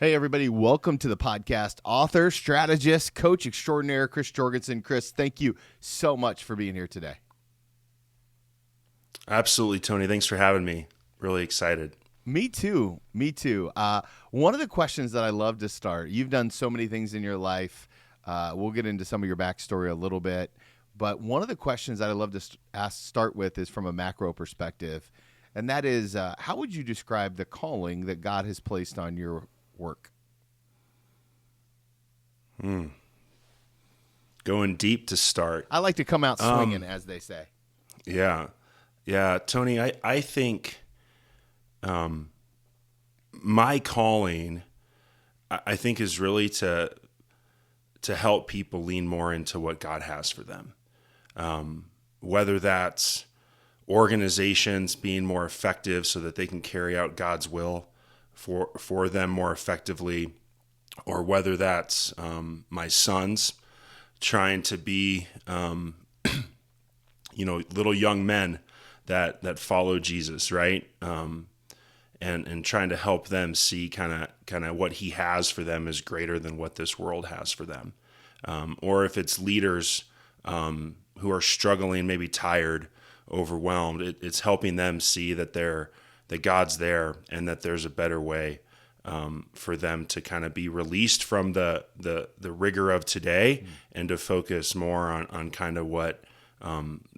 Hey, everybody. Welcome to the podcast. Author, strategist, coach extraordinaire, Chris Jorgensen. Chris, thank you so much for being here today. Absolutely, Tony. Thanks for having me. Really excited. Me too. Me too. One of the questions that I love to start, you've done so many things in your life. We'll get into some of your backstory a little bit. But one of the questions that I love to start with is from a macro perspective. And that is, how would you describe the calling that God has placed on your work? Going deep to start. I like to come out swinging, as they say. Yeah. Yeah, Tony, I think my calling, I think, is really to help people lean more into what God has for them. Whether that's organizations being more effective so that they can carry out God's will for them more effectively, or whether that's my sons trying to be, little young men that follow Jesus, right? And trying to help them see kind of what He has for them is greater than what this world has for them. Or if it's leaders who are struggling, maybe tired, overwhelmed, it's helping them see that God's there and that there's a better way for them to kind of be released from the rigor of today and to focus more on kind of what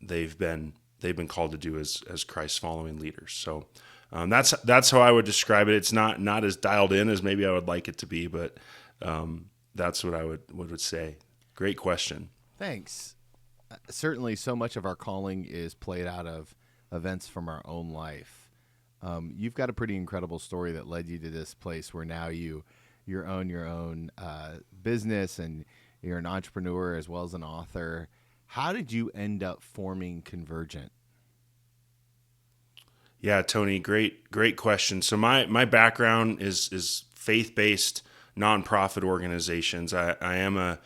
they've been called to do as Christ following leaders. So that's how I would describe it. It's not as dialed in as maybe I would like it to be, but that's what I would say. Great question. Thanks. Certainly, so much of our calling is played out of events from our own life. You've got a pretty incredible story that led you to this place where now you own your own business and you're an entrepreneur as well as an author. How did you end up forming Convergent? Yeah, Tony, great question. So my background is faith-based nonprofit organizations. I am a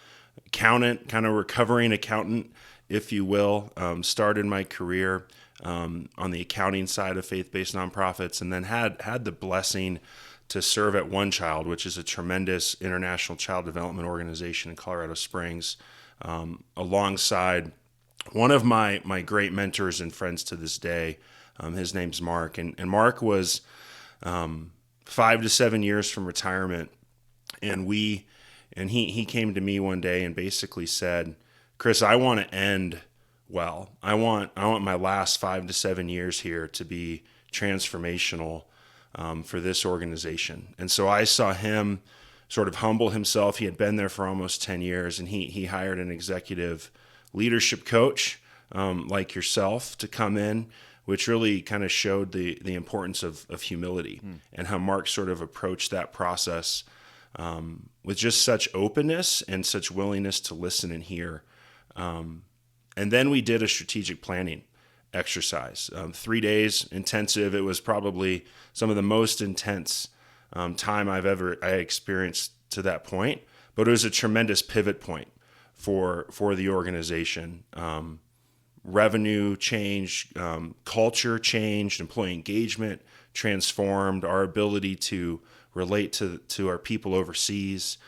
accountant, kind of recovering accountant, if you will. Started my career on the accounting side of faith-based nonprofits, and then had the blessing to serve at One Child, which is a tremendous international child development organization in Colorado Springs, alongside one of my great mentors and friends to this day. His name's Mark, and Mark was 5 to 7 years from retirement, and he came to me one day and basically said, "Chris, I want to end well. I want my last 5 to 7 years here to be transformational for this organization." And so I saw him sort of humble himself. He had been there for almost 10 years, and he hired an executive leadership coach like yourself to come in, which really kind of showed the importance of humility and how Mark sort of approached that process with just such openness and such willingness to listen and hear. And then we did a strategic planning exercise, 3 days intensive. It was probably some of the most intense time I experienced to that point, but it was a tremendous pivot point for the organization. Revenue changed, culture changed, employee engagement transformed, our ability to relate to our people overseas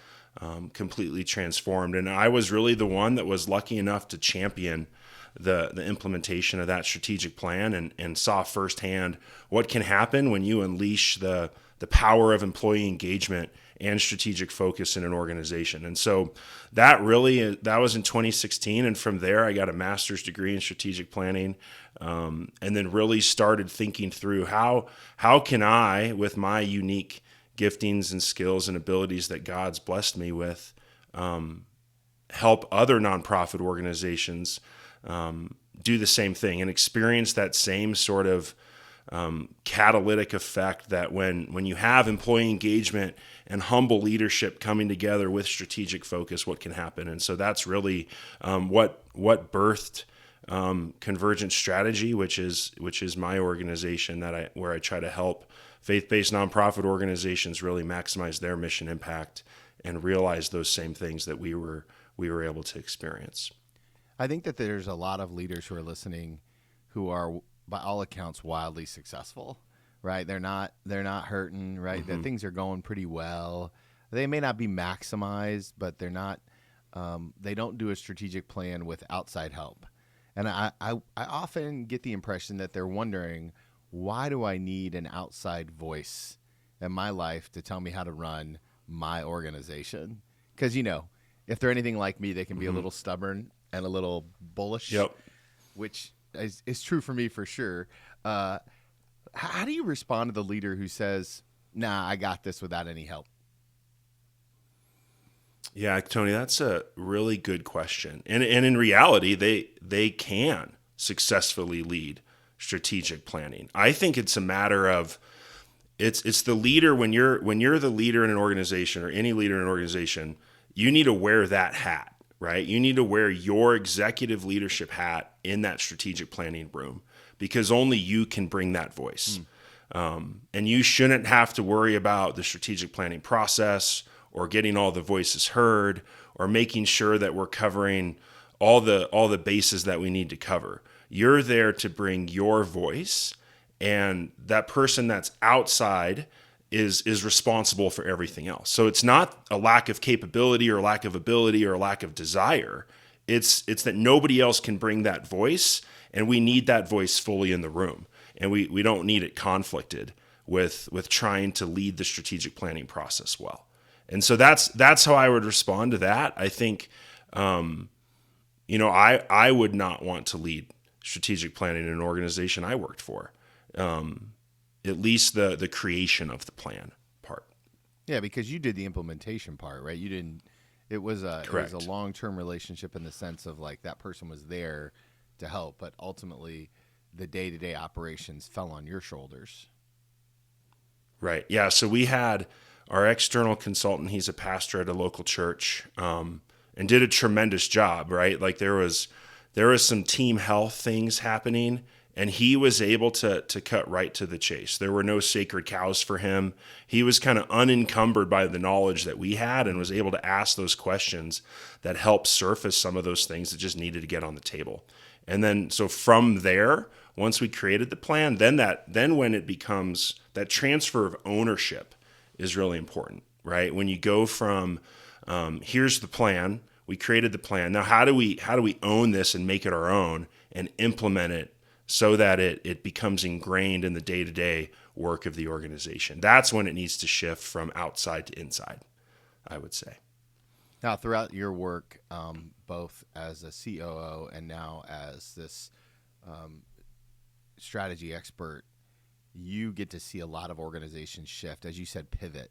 completely transformed. And I was really the one that was lucky enough to champion the implementation of that strategic plan and saw firsthand what can happen when you unleash the power of employee engagement and strategic focus in an organization. And so that was in 2016. And from there, I got a master's degree in strategic planning, and then really started thinking through how can I, with my unique giftings and skills and abilities that God's blessed me with, help other nonprofit organizations do the same thing and experience that same sort of catalytic effect that when you have employee engagement and humble leadership coming together with strategic focus, what can happen. And so that's really what birthed Convergent Strategy, which is my organization where I try to help faith-based nonprofit organizations really maximize their mission impact and realize those same things that we were able to experience. I think that there's a lot of leaders who are listening who are, by all accounts, wildly successful, right? They're not hurting, right? That things are going pretty well. They may not be maximized, but they're not. They don't do a strategic plan with outside help, and I often get the impression that they're wondering, why do I need an outside voice in my life to tell me how to run my organization? Because if they're anything like me, they can be a little stubborn and a little bullish. Yep. Which is true for me for sure. How do you respond to the leader who says, "Nah, I got this without any help"? Yeah, Tony, that's a really good question. And in reality, they can successfully lead strategic planning. I think it's a matter of it's the leader when you're the leader in an organization, or any leader in an organization, you need to wear that hat, right? You need to wear your executive leadership hat in that strategic planning room, because only you can bring that voice. And you shouldn't have to worry about the strategic planning process, or getting all the voices heard, or making sure that we're covering all the bases that we need to cover. You're there to bring your voice, and that person that's outside is responsible for everything else. So it's not a lack of capability or lack of ability or lack of desire. It's that nobody else can bring that voice, and we need that voice fully in the room. And we don't need it conflicted with trying to lead the strategic planning process well. And so that's how I would respond to that. I think, I would not want to lead strategic planning in an organization I worked for. At least the creation of the plan part. Yeah, because you did the implementation part, right? You didn't. It was a long-term relationship in the sense of like that person was there to help, but ultimately the day-to-day operations fell on your shoulders. Right. Yeah. So we had our external consultant. He's a pastor at a local church, and did a tremendous job. Right. Like there was some team health things happening, and he was able to cut right to the chase. There were no sacred cows for him. He was kind of unencumbered by the knowledge that we had, and was able to ask those questions that helped surface some of those things that just needed to get on the table. And then, so from there, once we created the plan, then when it becomes that transfer of ownership is really important, right? When you go from here's the plan, we created the plan. Now, how do we own this and make it our own and implement it so that it becomes ingrained in the day-to-day work of the organization? That's when it needs to shift from outside to inside, I would say. Now, throughout your work, both as a COO and now as this strategy expert, you get to see a lot of organizations shift, as you said, pivot.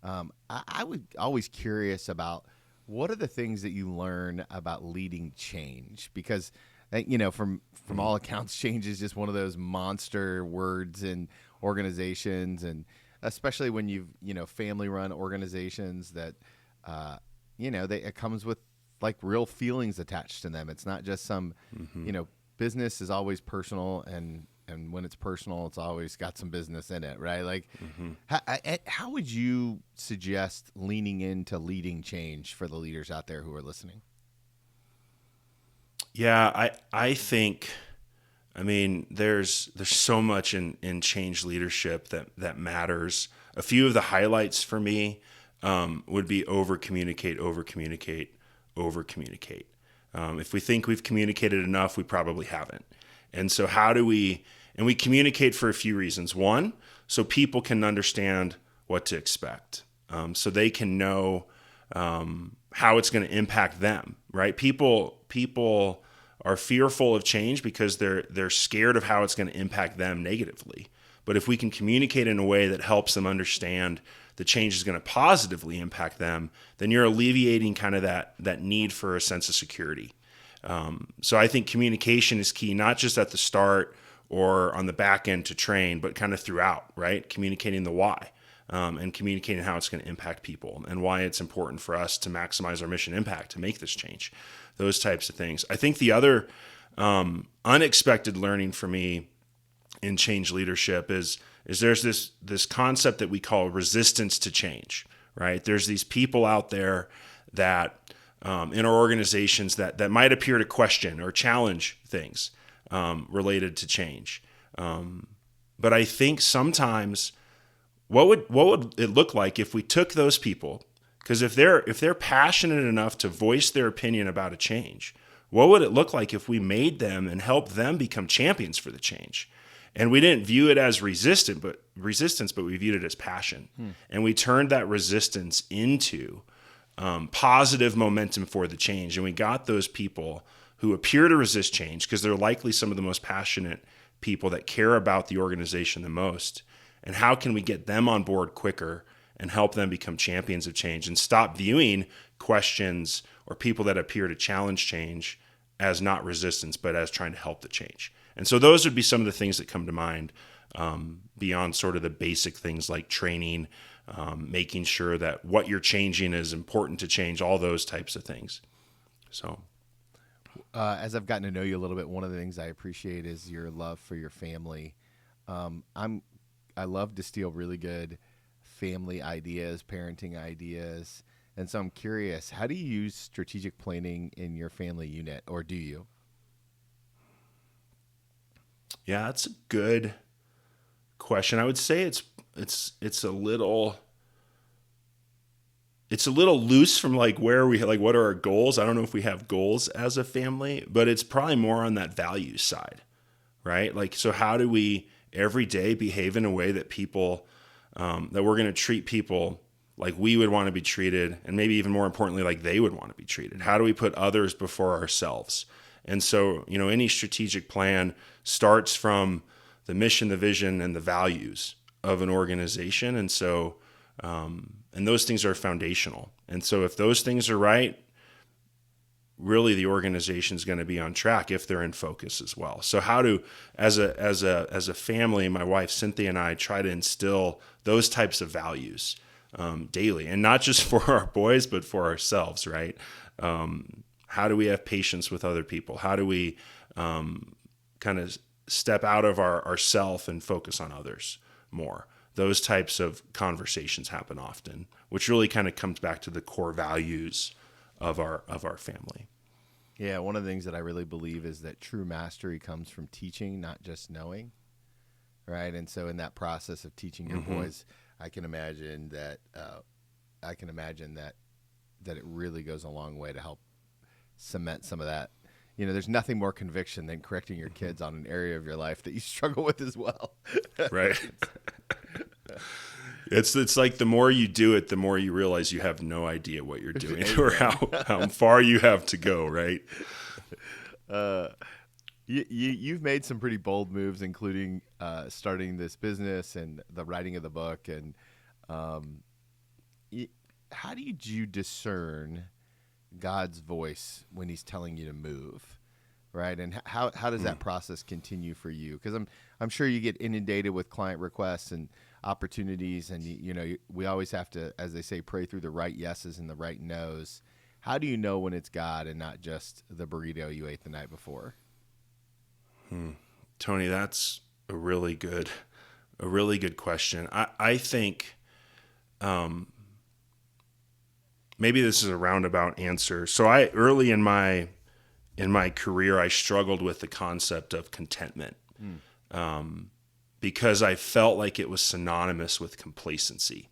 I would always curious about what are the things that you learn about leading change, because from all accounts, change is just one of those monster words in organizations, and especially when you've family-run organizations that it comes with like real feelings attached to them. It's not just some business is always personal, and when it's personal, it's always got some business in it, right? Like, how would you suggest leaning into leading change for the leaders out there who are listening? Yeah, I think, there's so much in change leadership that matters. A few of the highlights for me would be over communicate. If we think we've communicated enough, we probably haven't. And so we communicate for a few reasons. One, so people can understand what to expect. So they can know how it's going to impact them, right? People are fearful of change because they're scared of how it's going to impact them negatively. But if we can communicate in a way that helps them understand the change is going to positively impact them, then you're alleviating kind of that need for a sense of security. So I think communication is key, not just at the start or on the back end to train, but kind of throughout, right? Communicating the why, and communicating how it's going to impact people and why it's important for us to maximize our mission impact to make this change, those types of things. I think the other unexpected learning for me in change leadership is there's this concept that we call resistance to change, right? There's these people out there that in our organizations that might appear to question or challenge things related to change. But I think sometimes what would it look like if we took those people? Because if they're passionate enough to voice their opinion about a change, what would it look like if we made them and helped them become champions for the change? And we didn't view it as resistance, but we viewed it as passion. And we turned that resistance into positive momentum for the change. And we got those people who appear to resist change because they're likely some of the most passionate people that care about the organization the most. And how can we get them on board quicker and help them become champions of change and stop viewing questions or people that appear to challenge change as not resistance, but as trying to help the change? And so those would be some of the things that come to mind beyond sort of the basic things like training, making sure that what you're changing is important to change, all those types of things. So, as I've gotten to know you a little bit, one of the things I appreciate is your love for your family. I love to steal really good family ideas, parenting ideas. And so I'm curious, how do you use strategic planning in your family unit, or do you? Yeah, that's a good question. I would say it's a little loose from like where we like what are our goals. I don't know if we have goals as a family, but it's probably more on that values side, right? Like, so how do we every day behave in a way that people that we're going to treat people like we would want to be treated, and maybe even more importantly, like they would want to be treated? How do we put others before ourselves? And so, any strategic plan starts from the mission, the vision, and the values of an organization. And so, and those things are foundational. And so if those things are right, really the organization is going to be on track if they're in focus as well. So how do, as a family, my wife Cynthia and I try to instill those types of values daily, and not just for our boys, but for ourselves, right? How do we have patience with other people? How do we kind of step out of our self and focus on others more? Those types of conversations happen often, which really kind of comes back to the core values of our family. Yeah, one of the things that I really believe is that true mastery comes from teaching, not just knowing, right? And so in that process of teaching your boys, I can imagine that that it really goes a long way to help cement some of that. There's nothing more conviction than correcting your kids on an area of your life that you struggle with as well. Right. It's like the more you do it, the more you realize you have no idea what you're doing or how far you have to go, right? You've made some pretty bold moves, including starting this business and the writing of the book. And how did you discern God's voice when he's telling you to move, right? And how does that process continue for you? Because I'm sure you get inundated with client requests and opportunities, and we always have to, as they say, pray through the right yeses and the right nos. How do you know when it's God and not just the burrito you ate the night before? Tony, that's a really good question. I think maybe this is a roundabout answer. So early in my career, I struggled with the concept of contentment. Because I felt like it was synonymous with complacency.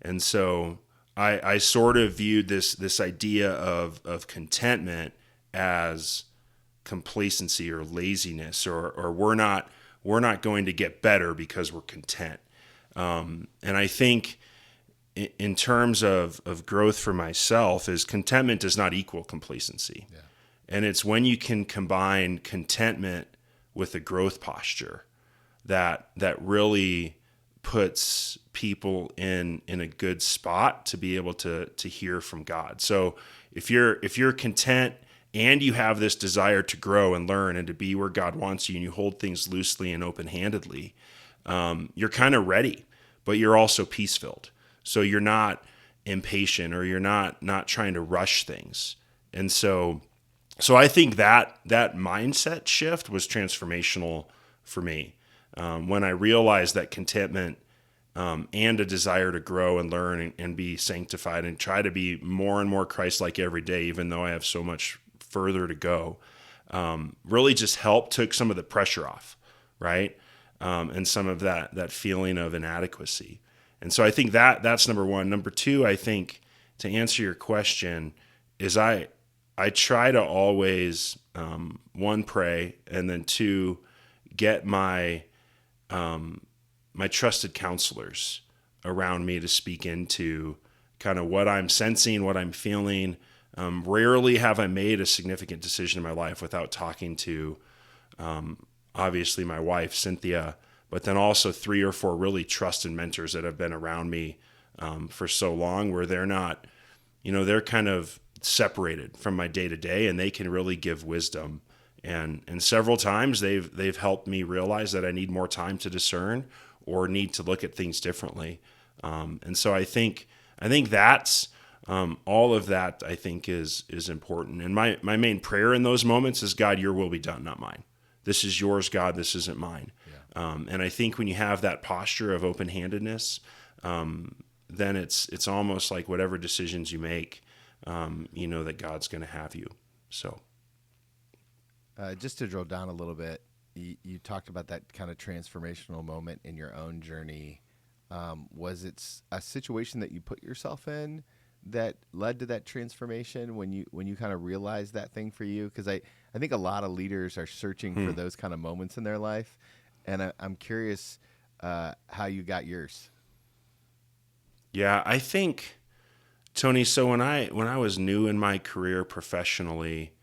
And so I sort of viewed this idea of contentment as complacency or laziness, or we're not going to get better because we're content. And I think in terms of growth for myself, is contentment does not equal complacency. Yeah. And it's when you can combine contentment with a growth posture that really puts people in a good spot to be able to hear from God. So if you're content and you have this desire to grow and learn and to be where God wants you, and you hold things loosely and open-handedly, you're kind of ready, but you're also peace-filled. So you're not impatient, or you're not trying to rush things. And so I think that mindset shift was transformational for me. When I realized that contentment and a desire to grow and learn and be sanctified and try to be more and more Christ-like every day, even though I have so much further to go, really just took some of the pressure off, right? and some of that feeling of inadequacy. And so I think that's number one. Number two, I think, to answer your question, is I try to always one, pray, and then two, get my my trusted counselors around me to speak into kind of what I'm sensing, what I'm feeling. Rarely have I made a significant decision in my life without talking to obviously my wife, Cynthia, but then also 3 or 4 really trusted mentors that have been around me for so long, where they're not, they're kind of separated from my day to day, and they can really give wisdom. And several times they've helped me realize that I need more time to discern or need to look at things differently. And so I think that's all of that. I think is important. And my main prayer in those moments is, God, your will be done, not mine. This is yours, God. This isn't mine. Yeah. And I think when you have that posture of open-handedness, then it's almost like whatever decisions you make, that God's going to have you. So, just to drill down a little bit, you talked about that kind of transformational moment in your own journey. Was it a situation that you put yourself in that led to that transformation when you kind of realized that thing for you? Because I think a lot of leaders are searching for those kind of moments in their life, and I'm curious how you got yours. Yeah, I think, Tony, so when I was new in my career professionally,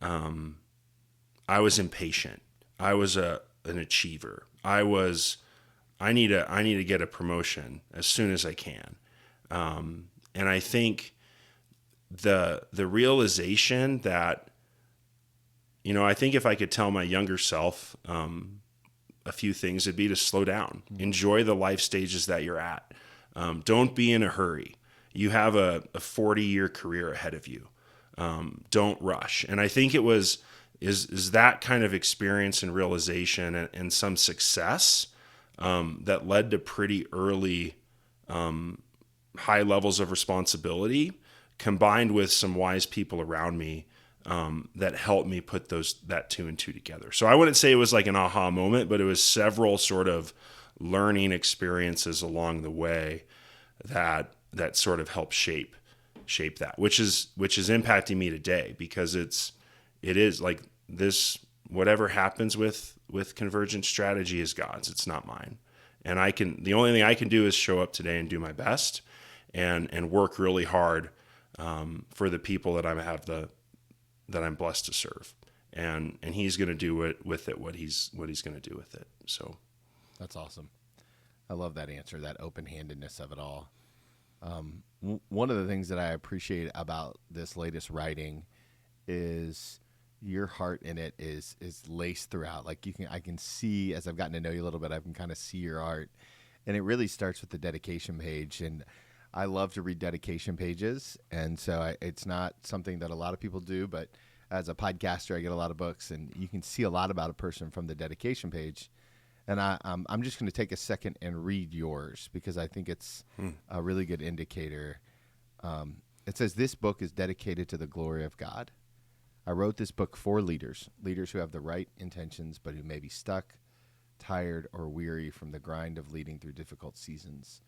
I was impatient. I was an achiever. I need to get a promotion as soon as I can. And I think the realization that, I think if I could tell my younger self a few things, it'd be to slow down, enjoy the life stages that you're at. Don't be in a hurry. You have a 40-year career ahead of you. Don't rush. And I think it was is that kind of experience and realization and some success that led to pretty early high levels of responsibility, combined with some wise people around me that helped me put that 2 and 2 together. So I wouldn't say it was like an aha moment, but it was several sort of learning experiences along the way that sort of helped shape that, which is impacting me today, because it is like this, whatever happens with Convergent strategy is God's, it's not mine. And the only thing I can do is show up today and do my best and work really hard for the people that that I'm blessed to serve. And he's going to do it with it, what he's going to do with it. So that's awesome. I love that answer, that open-handedness of it all. One of the things that I appreciate about this latest writing is your heart in it is laced throughout. Like I can see, as I've gotten to know you a little bit, I can kind of see your heart, and it really starts with the dedication page. And I love to read dedication pages, and so it's not something that a lot of people do, but as a podcaster, I get a lot of books, and you can see a lot about a person from the dedication page. And I'm just going to take a second and read yours, because I think it's a really good indicator. It says, "This book is dedicated to the glory of God. I wrote this book for leaders who have the right intentions, but who may be stuck, tired, or weary from the grind of leading through difficult seasons,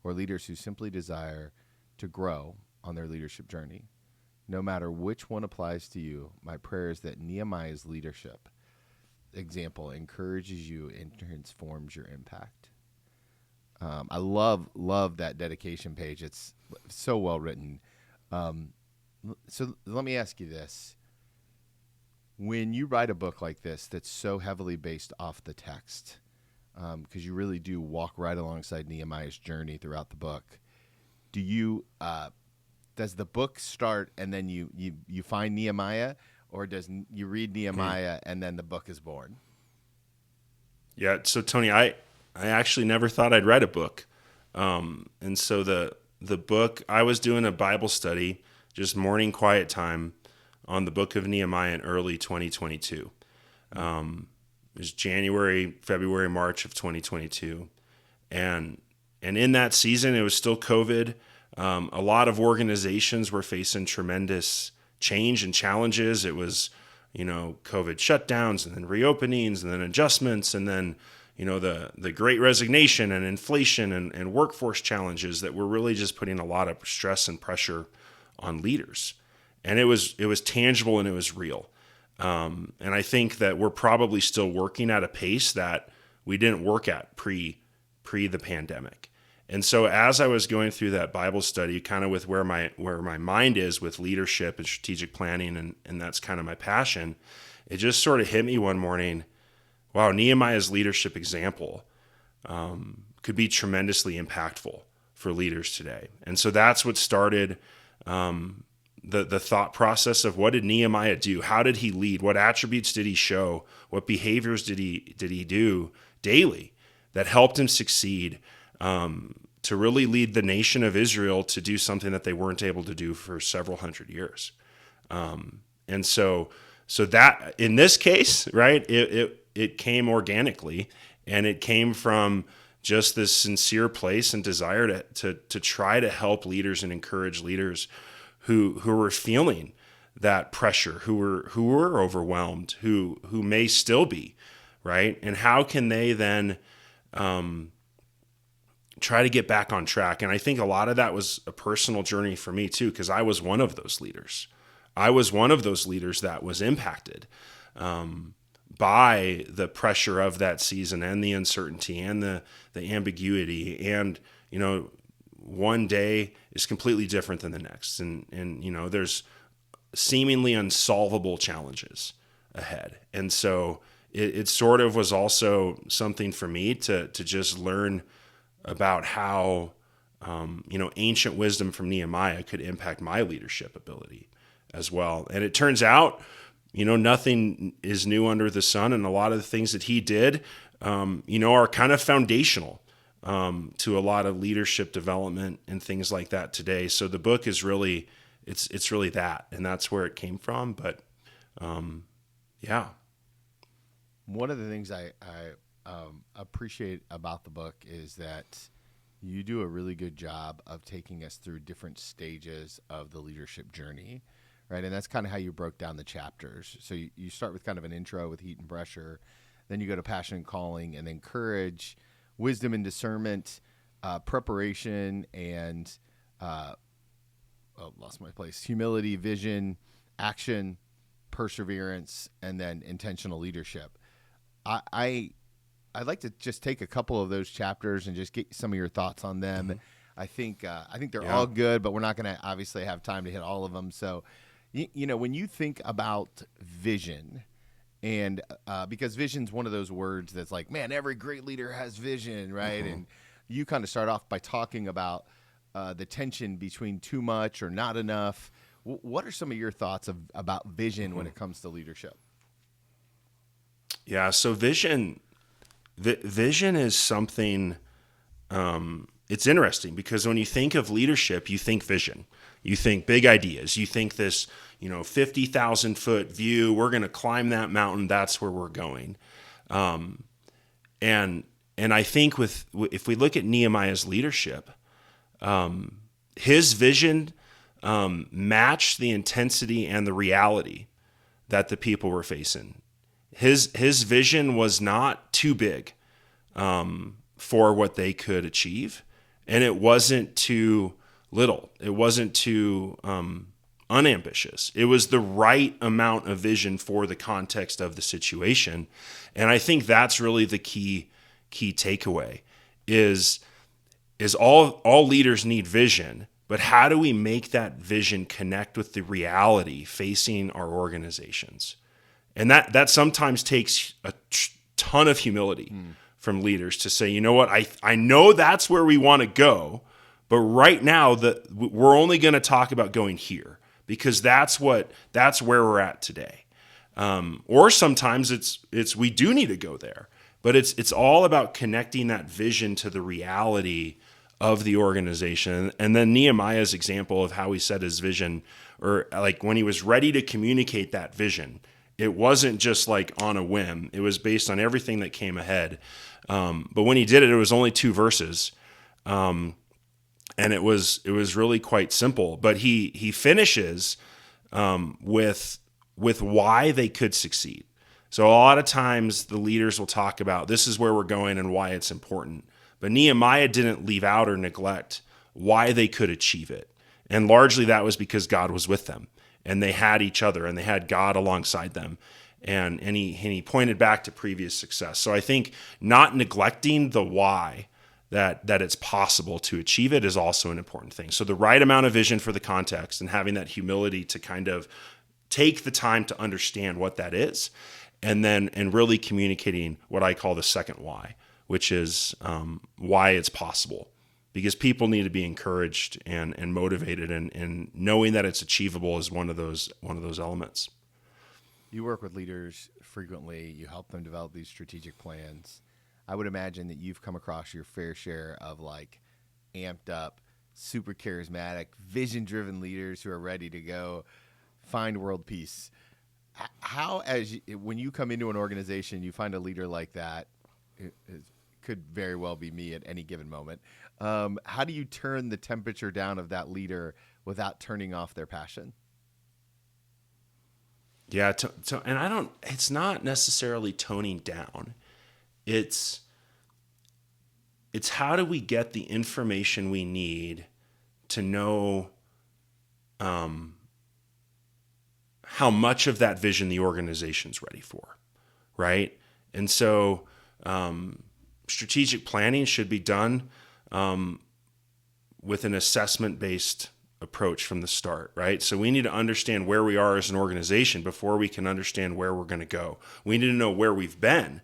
or leaders who simply desire to grow on their leadership journey. No matter which one applies to you, my prayer is that Nehemiah's leadership example encourages you and transforms your impact." I love that dedication page. It's so well written. So let me ask you this. When you write a book like this that's so heavily based off the text, because you really do walk right alongside Nehemiah's journey throughout the book, does the book start and then you find Nehemiah, or does you read Nehemiah and then the book is born? Yeah. So Tony, I actually never thought I'd write a book. And so the book, I was doing a Bible study, just morning quiet time, on the book of Nehemiah in early 2022. It was January, February, March of 2022. And in that season, it was still COVID. A lot of organizations were facing tremendous change and challenges. It was, COVID shutdowns and then reopenings and then adjustments and then, the great resignation and inflation and workforce challenges that were really just putting a lot of stress and pressure on leaders. And it was tangible and it was real. And I think that we're probably still working at a pace that we didn't work at pre the pandemic. And so as I was going through that Bible study, kind of with where my mind is with leadership and strategic planning, and that's kind of my passion, it just sort of hit me one morning, wow, Nehemiah's leadership example could be tremendously impactful for leaders today. And so that's what started the thought process of, what did Nehemiah do? How did he lead? What attributes did he show? What behaviors did he do daily that helped him succeed to really lead the nation of Israel to do something that they weren't able to do for several hundred years? And so that in this case, right, it came organically, and it came from just this sincere place and desire to try to help leaders and encourage leaders who were feeling that pressure, who were overwhelmed, who may still be, right? And how can they then try to get back on track? And I think a lot of that was a personal journey for me too, because I was one of those leaders. I was one of those leaders that was impacted by the pressure of that season and the uncertainty and the ambiguity. And, one day is completely different than the next. And there's seemingly unsolvable challenges ahead. And so it sort of was also something for me to just learn about how, ancient wisdom from Nehemiah could impact my leadership ability as well. And it turns out, nothing is new under the sun. And a lot of the things that he did, are kind of foundational to a lot of leadership development and things like that today. So the book is really, it's really that, and that's where it came from. But yeah. One of the things I appreciate about the book is that you do a really good job of taking us through different stages of the leadership journey, right? And that's kind of how you broke down the chapters. So you start with kind of an intro with heat and pressure, then you go to passion and calling, and then courage, wisdom and discernment, preparation, and lost my place, humility, vision, action, perseverance, and then intentional leadership. I'd like to just take a couple of those chapters and just get some of your thoughts on them. Mm-hmm. I think they're all good, but we're not going to obviously have time to hit all of them. So, when you think about vision, and because vision's one of those words that's like, man, every great leader has vision, right? Mm-hmm. And you kind of start off by talking about the tension between too much or not enough. What are some of your thoughts about vision mm-hmm. when it comes to leadership? Yeah, so vision is something, it's interesting because when you think of leadership, you think vision. You think big ideas. You think this, 50,000 foot view. We're going to climb that mountain. That's where we're going. And I think if we look at Nehemiah's leadership, his vision matched the intensity and the reality that the people were facing. His vision was not too big for what they could achieve, and it wasn't too little. It wasn't too unambitious. It was the right amount of vision for the context of the situation, and I think that's really the key takeaway. Is all leaders need vision, but how do we make that vision connect with the reality facing our organizations? And that sometimes takes a ton of humility from leaders to say, you know what, I know that's where we want to go, but right now we're only going to talk about going here because that's where we're at today. Or sometimes it's we do need to go there, but it's all about connecting that vision to the reality of the organization. And then Nehemiah's example of how he set his vision, or like when he was ready to communicate that vision, it wasn't just like on a whim. It was based on everything that came ahead. But when he did it, it was only 2 verses. And it was really quite simple. But he finishes with why they could succeed. So a lot of times the leaders will talk about this is where we're going and why it's important. But Nehemiah didn't leave out or neglect why they could achieve it. And largely that was because God was with them and they had each other and they had God alongside them. And he pointed back to previous success. So I think not neglecting the why that it's possible to achieve it is also an important thing. So the right amount of vision for the context and having that humility to kind of take the time to understand what that is, and really communicating what I call the second why, which is why it's possible. Because people need to be encouraged and motivated, and knowing that it's achievable is one of those elements. You work with leaders frequently. You help them develop these strategic plans. I would imagine that you've come across your fair share of like amped up, super charismatic, vision-driven leaders who are ready to go find world peace. How, when you come into an organization, you find a leader like that, it could very well be me at any given moment. How do you turn the temperature down of that leader without turning off their passion? Yeah, and it's not necessarily toning down. It's how do we get the information we need to know how much of that vision the organization's ready for, right? And so strategic planning should be done with an assessment-based approach from the start, right? So we need to understand where we are as an organization before we can understand where we're going to go. We need to know where we've been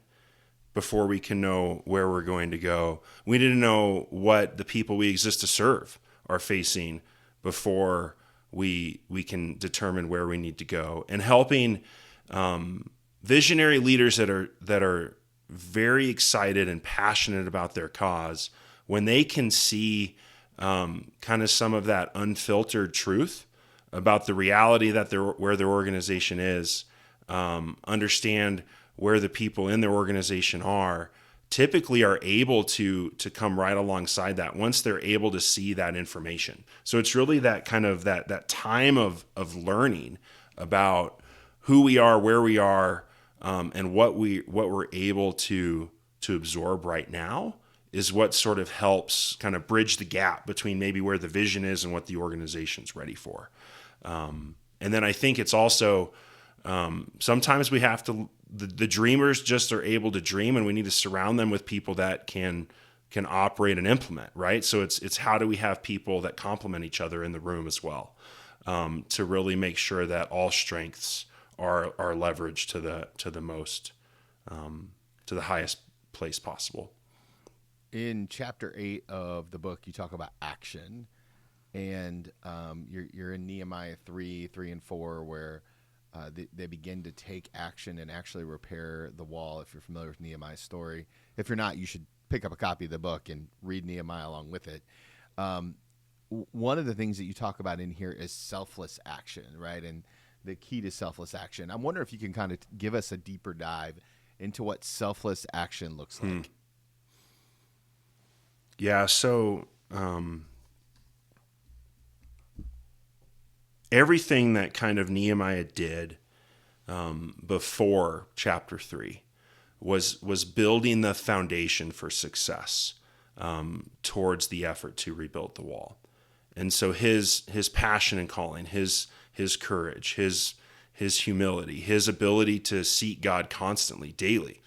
before we can know where we're going to go. We need to know what the people we exist to serve are facing before we can determine where we need to go. And helping visionary leaders that are very excited and passionate about their cause, when they can see kind of some of that unfiltered truth about the reality that where their organization is, understand where the people in their organization are, typically are able to come right alongside that once they're able to see that information. So it's really that kind of that time of learning about who we are, where we are, and what we're able to absorb right now is what sort of helps kind of bridge the gap between maybe where the vision is and what the organization's ready for. And then I think it's also sometimes we have to, the dreamers just are able to dream, and we need to surround them with people that can operate and implement, right? So it's how do we have people that complement each other in the room as well, to really make sure that all strengths are leveraged to the most, to the highest place possible. In chapter 8 of the book, you talk about action, and you're in Nehemiah 3 and 4, where they begin to take action and actually repair the wall. If you're familiar with Nehemiah's story, if you're not, you should pick up a copy of the book and read Nehemiah along with it. One of the things that you talk about in here is selfless action, right? And the key to selfless action. I wonder if you can kind of give us a deeper dive into what selfless action looks like. Yeah, so everything that kind of Nehemiah did before chapter 3 was building the foundation for success towards the effort to rebuild the wall. And so his passion and calling, his courage, his humility, his ability to seek God constantly, daily,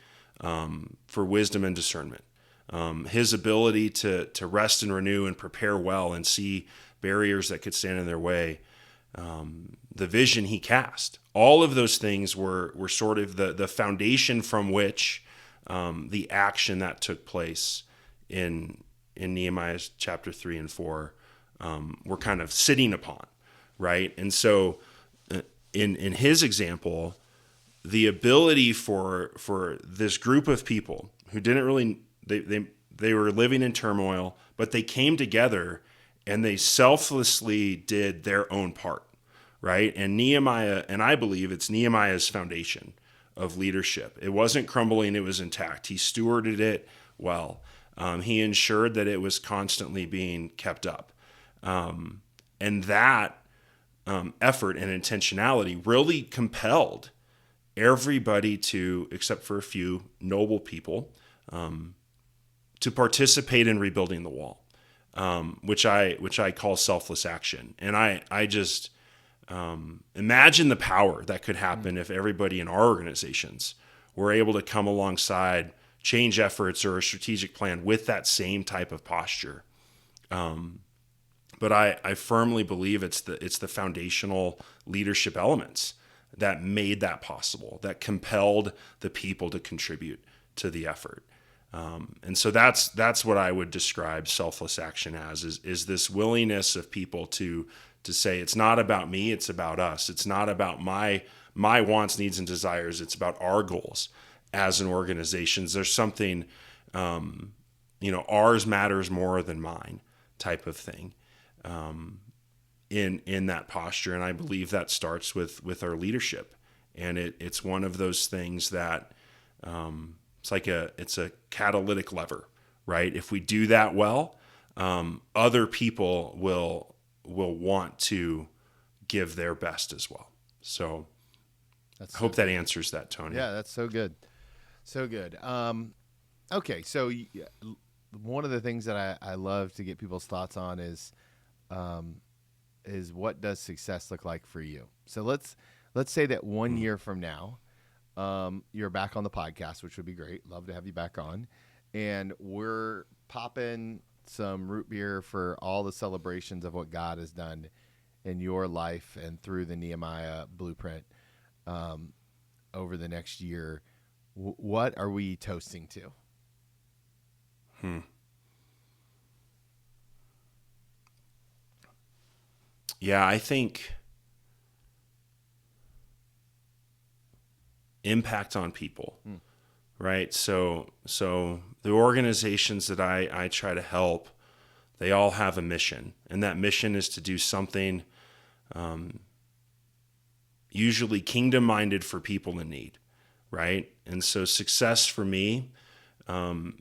for wisdom and discernment, his ability to rest and renew and prepare well and see barriers that could stand in their way, the vision he cast. All of those things were sort of the foundation from which the action that took place in Nehemiah's chapter 3 and 4 were kind of sitting upon, right? And so in his example, the ability for this group of people who didn't really, they were living in turmoil, but they came together and they selflessly did their own part, right? And Nehemiah, and I believe it's Nehemiah's foundation of leadership. It wasn't crumbling, it was intact. He stewarded it well. He ensured that it was constantly being kept up. And that effort and intentionality really compelled everybody except for a few noble people, to participate in rebuilding the wall, which I call selfless action. And I just imagine the power that could happen if everybody in our organizations were able to come alongside change efforts or a strategic plan with that same type of posture. But I firmly believe it's the foundational leadership elements that made that possible, that compelled the people to contribute to the effort. And so that's what I would describe selfless action as, is this willingness of people to say, it's not about me, it's about us. It's not about my wants, needs, and desires. It's about our goals as an organization. There's something, ours matters more than mine type of thing. In that posture. And I believe that starts with our leadership. And it's one of those things that it's a catalytic lever, right? If we do that well, other people will want to give their best as well. So I hope that answers that, Tony. Yeah, that's so good. So good. Okay, so one of the things that I love to get people's thoughts on is what does success look like for you? So let's say that 1 year from now, you're back on the podcast, which would be great. Love to have you back on. And we're popping some root beer for all the celebrations of what God has done in your life and through the Nehemiah Blueprint over the next year. What are we toasting to? Yeah, I think impact on people, right? So the organizations that I try to help, they all have a mission, and that mission is to do something usually kingdom-minded for people in need, right? And so success for me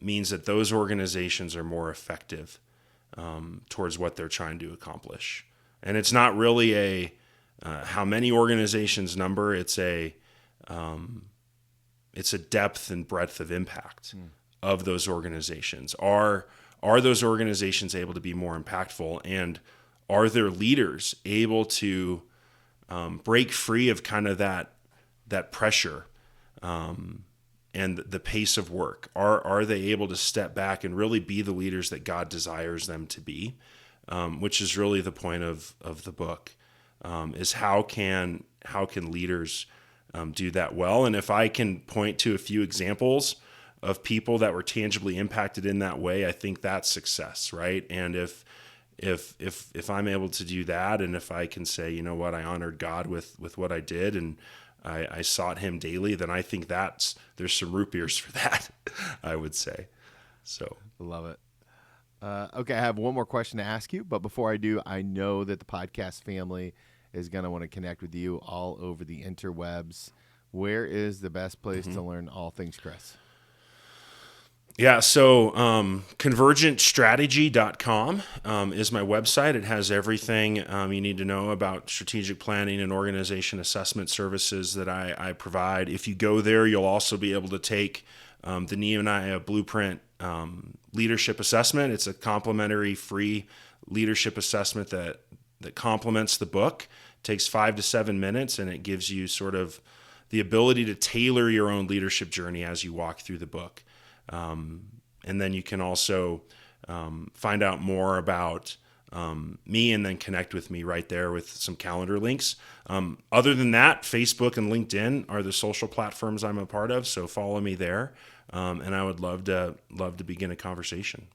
means that those organizations are more effective towards what they're trying to accomplish. And it's not really a how many organizations number. It's a depth and breadth of impact of those organizations. Are those organizations able to be more impactful, and are their leaders able to break free of kind of that pressure and the pace of work? Are they able to step back and really be the leaders that God desires them to be? Which is really the point of the book, is how can leaders do that well? And if I can point to a few examples of people that were tangibly impacted in that way, I think that's success, right? And if I'm able to do that, and if I can say, you know what, I honored God with what I did, and I sought Him daily, then I think there's some root beers for that, I would say. So love it. Okay, I have one more question to ask you, but before I do, I know that the podcast family is going to want to connect with you all over the interwebs. Where is the best place to learn all things Chris? Yeah, so convergentstrategy.com is my website. It has everything you need to know about strategic planning and organization assessment services that I provide. If you go there, you'll also be able to take the Nehemiah Blueprint leadership assessment. It's a complimentary free leadership assessment that complements the book. It takes 5 to 7 minutes, and it gives you sort of the ability to tailor your own leadership journey as you walk through the book. And then you can also find out more about me, and then connect with me right there with some calendar links. Other than that, Facebook and LinkedIn are the social platforms I'm a part of, so follow me there. And I would love to begin a conversation.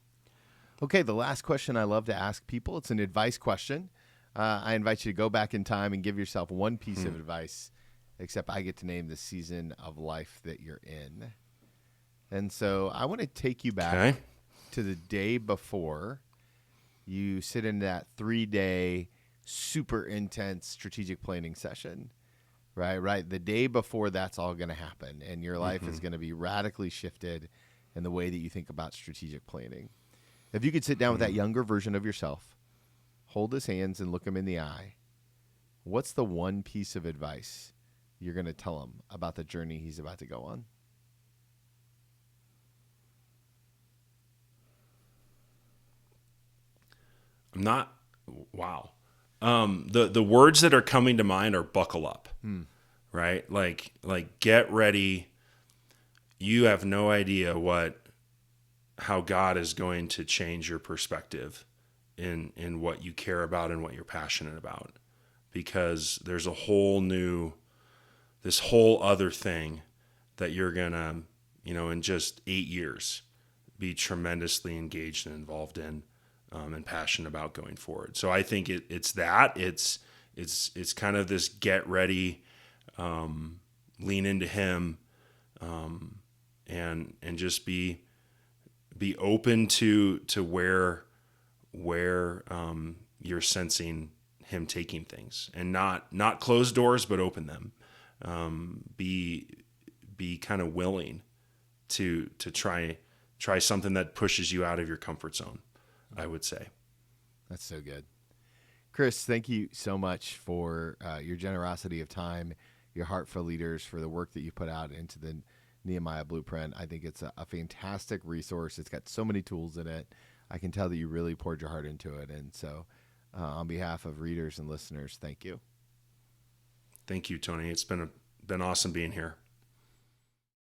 Okay, the last question I love to ask people, it's an advice question. I invite you to go back in time and give yourself one piece of advice, except I get to name the season of life that you're in. And so I want to take you back to the day before you sit in that 3-day super intense strategic planning session, right? The day before that's all going to happen, and your life is going to be radically shifted in the way that you think about strategic planning. If you could sit down with that younger version of yourself, hold his hands and look him in the eye, what's the one piece of advice you're going to tell him about the journey he's about to go on? I'm not. Wow. The words that are coming to mind are buckle up, right? Like get ready. You have no idea how God is going to change your perspective in what you care about and what you're passionate about, because there's this whole other thing that you're gonna, in just 8 years, be tremendously engaged and involved in, and passionate about going forward. So I think it's kind of this get ready, lean into Him, and just be open to where you're sensing Him taking things, and not close doors but open them. Be kind of willing to try something that pushes you out of your comfort zone, I would say. That's so good. Chris, thank you so much for your generosity of time, your heart for leaders, for the work that you put out into the Nehemiah Blueprint. I think it's a fantastic resource. It's got so many tools in it. I can tell that you really poured your heart into it. And so on behalf of readers and listeners, thank you. Thank you, Tony. It's been awesome being here.